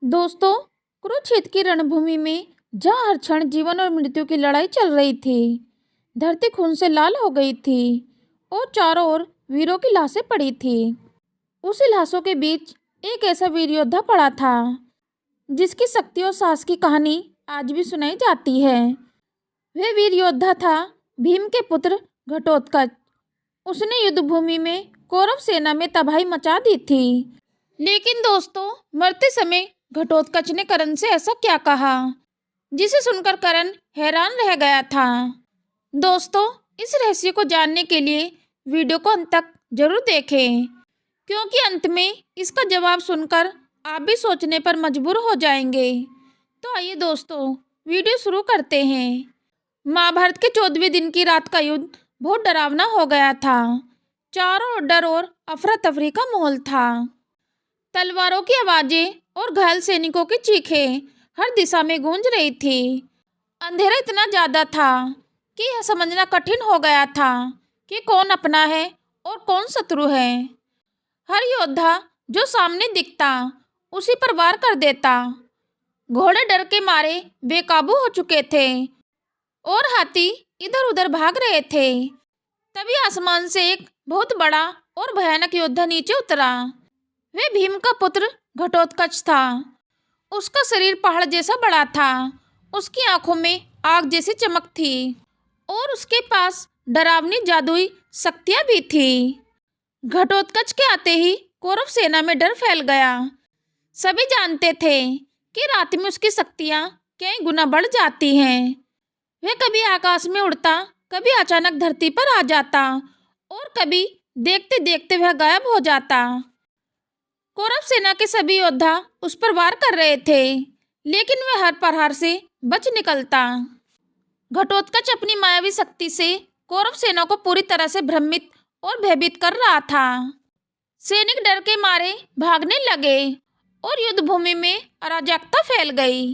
दोस्तों, कुरुक्षेत्र की रणभूमि में जहाँ हर क्षण जीवन और मृत्यु की लड़ाई चल रही थी। धरती खून से लाल हो गई थी और चारों ओर वीरों की लाशें पड़ी थी। उसी लाशों के बीच एक ऐसा वीर योद्धा पड़ा था जिसकी शक्ति और साहस की कहानी आज भी सुनाई जाती है। वह वीर योद्धा था भीम के पुत्र घटोत्कच। उसने युद्ध भूमि में कौरव सेना में तबाही मचा दी थी। लेकिन दोस्तों, मरते समय घटोत्कच ने कर्ण से ऐसा क्या कहा जिसे सुनकर कर्ण हैरान रह गया था। दोस्तों, इस रहस्य को जानने के लिए वीडियो को अंत तक जरूर देखें, क्योंकि अंत में इसका जवाब सुनकर आप भी सोचने पर मजबूर हो जाएंगे। तो आइए दोस्तों, वीडियो शुरू करते हैं। महाभारत के 14वें दिन की रात का युद्ध बहुत डरावना हो गया था। चारों ओर डर और अफरा तफरी का माहौल था। तलवारों की आवाजें और घायल सैनिकों की चीखें हर दिशा में गूंज रही थी। अंधेरा इतना ज्यादा था कि यह समझना कठिन हो गया था कि कौन अपना है और कौन शत्रु है। हर योद्धा जो सामने दिखता उसी पर वार कर देता। घोड़े डर के मारे बेकाबू हो चुके थे और हाथी इधर उधर भाग रहे थे। तभी आसमान से एक बहुत बड़ा और भयानक योद्धा नीचे उतरा। वह भीम का पुत्र घटोत्कच था। उसका शरीर पहाड़ जैसा बड़ा था। उसकी आंखों में आग जैसी चमक थी और उसके पास डरावनी जादुई शक्तियां भी थी। घटोत्कच के आते ही कौरव सेना में डर फैल गया। सभी जानते थे कि रात में उसकी शक्तियां कई गुना बढ़ जाती हैं। वह कभी आकाश में उड़ता, कभी अचानक धरती पर आ जाता और कभी देखते देखते वह गायब हो जाता। कौरव सेना के सभी योद्धा उस पर वार कर रहे थे, लेकिन वह हर प्रहार से बच निकलता। घटोत्कच अपनी मायावी शक्ति से कौरव सेना को पूरी तरह से भ्रमित और भयभीत कर रहा था। सैनिक डर के मारे भागने लगे और युद्ध भूमि में अराजकता फैल गई।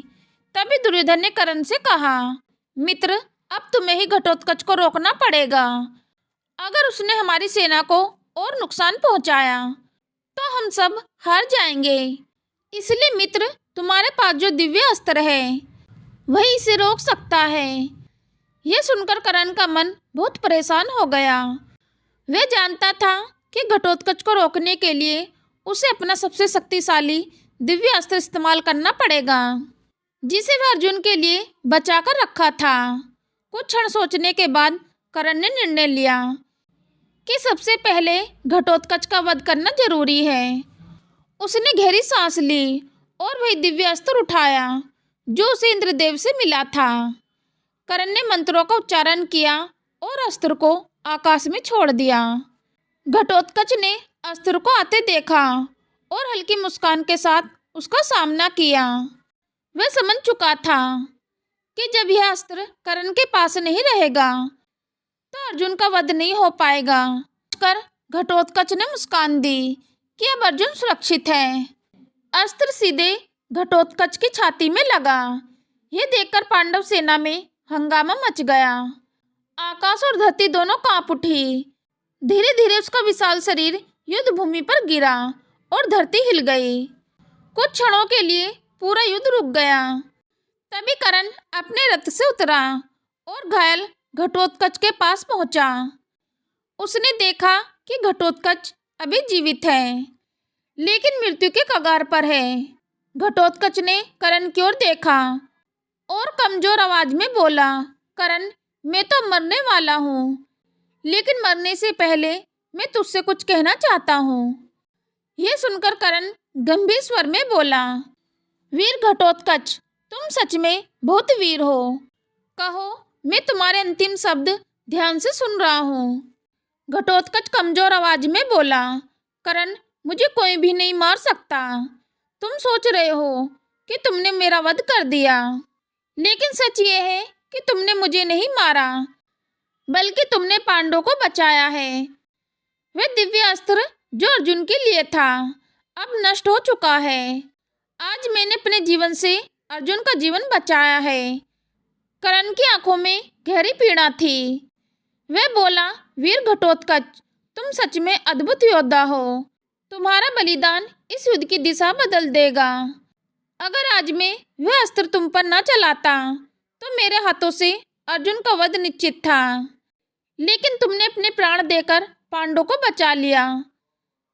तभी दुर्योधन ने कर्ण से कहा, मित्र, अब तुम्हें ही घटोत्कच को रोकना पड़ेगा। अगर उसने हमारी सेना को और नुकसान पहुंचाया तो हम सब हार जाएंगे। इसलिए मित्र, तुम्हारे पास जो दिव्य अस्त्र है वही इसे रोक सकता है। यह सुनकर कर्ण का मन बहुत परेशान हो गया। वह जानता था कि घटोत्कच को रोकने के लिए उसे अपना सबसे शक्तिशाली दिव्य अस्त्र इस्तेमाल करना पड़ेगा, जिसे वह अर्जुन के लिए बचाकर रखा था। कुछ क्षण सोचने के बाद कर्ण ने निर्णय लिया कि सबसे पहले घटोत्कच का वध करना जरूरी है। उसने गहरी सांस ली और वही दिव्य अस्त्र उठाया जो उसे इंद्रदेव से मिला था। कर्ण ने मंत्रों का उच्चारण किया और अस्त्र को आकाश में छोड़ दिया। घटोत्कच ने अस्त्र को आते देखा और हल्की मुस्कान के साथ उसका सामना किया। वह समझ चुका था कि जब यह अस्त्र कर्ण के पास नहीं रहेगा तो अर्जुन का वध नहीं हो पाएगा। कर घटोत्कच ने मुस्कान दी कि अब अर्जुन सुरक्षित है। अस्त्र सीधे घटोत्कच की छाती में लगा। यह देखकर पांडव सेना में हंगामा मच गया। आकाश और धरती दोनों कांप उठी। धीरे धीरे उसका विशाल शरीर युद्ध भूमि पर गिरा और धरती हिल गई। कुछ क्षणों के लिए पूरा युद्ध रुक गया। तभी कर्ण अपने रथ से उतरा और घायल घटोत्कच के पास पहुंचा। उसने देखा कि घटोत्कच अभी जीवित है, लेकिन मृत्यु के कगार पर है। घटोत्कच ने कर्ण की ओर देखा और कमजोर आवाज में बोला, कर्ण, मैं तो मरने वाला हूँ, लेकिन मरने से पहले मैं तुझसे कुछ कहना चाहता हूँ। यह सुनकर कर्ण गंभीर स्वर में बोला, वीर घटोत्कच, तुम सच में बहुत वीर हो। कहो, मैं तुम्हारे अंतिम शब्द ध्यान से सुन रहा हूँ। घटोत्कच कमजोर आवाज में बोला, कर्ण, मुझे कोई भी नहीं मार सकता। तुम सोच रहे हो कि तुमने मेरा वध कर दिया, लेकिन सच ये है कि तुमने मुझे नहीं मारा, बल्कि तुमने पांडवों को बचाया है। वह दिव्य अस्त्र जो अर्जुन के लिए था अब नष्ट हो चुका है। आज मैंने अपने जीवन से अर्जुन का जीवन बचाया है। कर्ण की आंखों में गहरी पीड़ा थी। वह बोला, वीर घटोत्कच, तुम सच में अद्भुत योद्धा हो। तुम्हारा बलिदान इस युद्ध की दिशा बदल देगा। अगर आज मैं वह अस्त्र तुम पर न चलाता तो मेरे हाथों से अर्जुन का वध निश्चित था, लेकिन तुमने अपने प्राण देकर पांडवों को बचा लिया।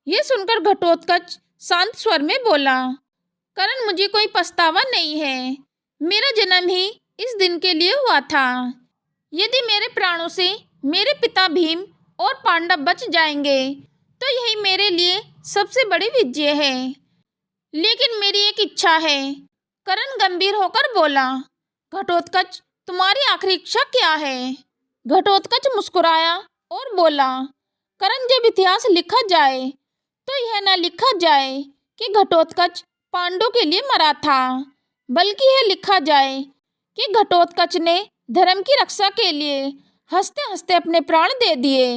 यह सुनकर घटोत्कच शांत स्वर में बोला, करण, मुझे कोई पछतावा नहीं है। मेरा जन्म ही इस दिन के लिए हुआ था। यदि मेरे प्राणों से मेरे पिता भीम और पांडव बच जाएंगे तो यही मेरे लिए सबसे बड़ी विजय है। लेकिन मेरी एक इच्छा है। करण गंभीर होकर बोला। घटोत्कच, तुम्हारी आखिरी इच्छा क्या है? घटोत्कच मुस्कुराया और बोला, करण, जब इतिहास लिखा जाए तो यह न लिखा जाए कि घटोत्कच पांडवों के लिए मरा था, बल्कि यह लिखा जाए कि घटोत्कच ने धर्म की रक्षा के लिए हंसते हंसते अपने प्राण दे दिए।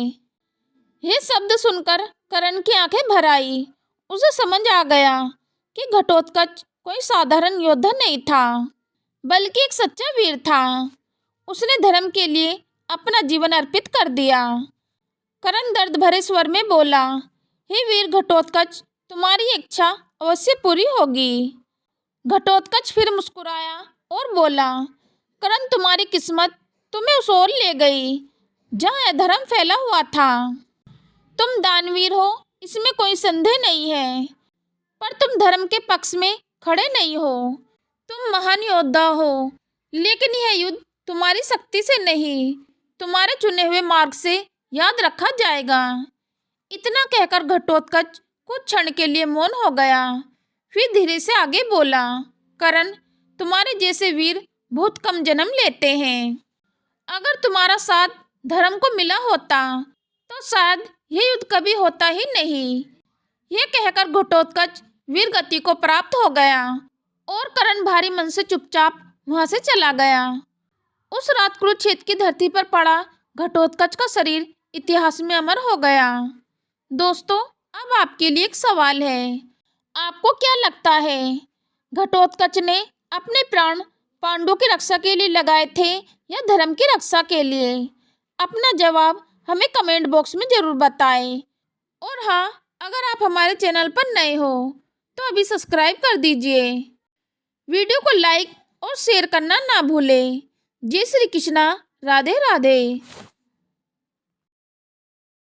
यह शब्द सुनकर करण की आंखें भर आई। उसे समझ आ गया कि घटोत्कच कोई साधारण योद्धा नहीं था, बल्कि एक सच्चा वीर था। उसने धर्म के लिए अपना जीवन अर्पित कर दिया। करण दर्द भरे स्वर में बोला, हे वीर घटोत्कच, तुम्हारी इच्छा अवश्य पूरी होगी। घटोत्कच फिर मुस्कुराया और बोला, करण, तुम्हारी किस्मत तुम्हें उस ओर ले गई जहाँ अधर्म फैला हुआ था। तुम दानवीर हो, इसमें कोई संदेह नहीं है, पर तुम धर्म के पक्ष में खड़े नहीं हो। तुम महान योद्धा हो, लेकिन यह युद्ध तुम्हारी शक्ति से नहीं, तुम्हारे चुने हुए मार्ग से याद रखा जाएगा। इतना कहकर घटोत्कच कुछ क्षण के लिए मौन हो गया, फिर धीरे से आगे बोला, करण, तुम्हारे जैसे वीर बहुत कम जन्म लेते हैं। अगर तुम्हारा साथ धर्म को मिला होता तो शायद यह युद्ध कभी होता ही नहीं। यह कहकर घटोत्कच वीर गति को प्राप्त हो गया और करण भारी मन से चुपचाप वहां से चला गया। उस रात कुरुक्षेत्र की धरती पर पड़ा घटोत्कच का शरीर इतिहास में अमर हो गया। दोस्तों, अब आपके लिए एक सवाल है। आपको क्या लगता है, घटोत्कच ने अपने प्राण पांडवों की रक्षा के लिए लगाए थे या धर्म की रक्षा के लिए? अपना जवाब हमें कमेंट बॉक्स में ज़रूर बताएं। और हाँ, अगर आप हमारे चैनल पर नए हो तो अभी सब्सक्राइब कर दीजिए। वीडियो को लाइक और शेयर करना ना भूलें। जय श्री कृष्णा। राधे राधे।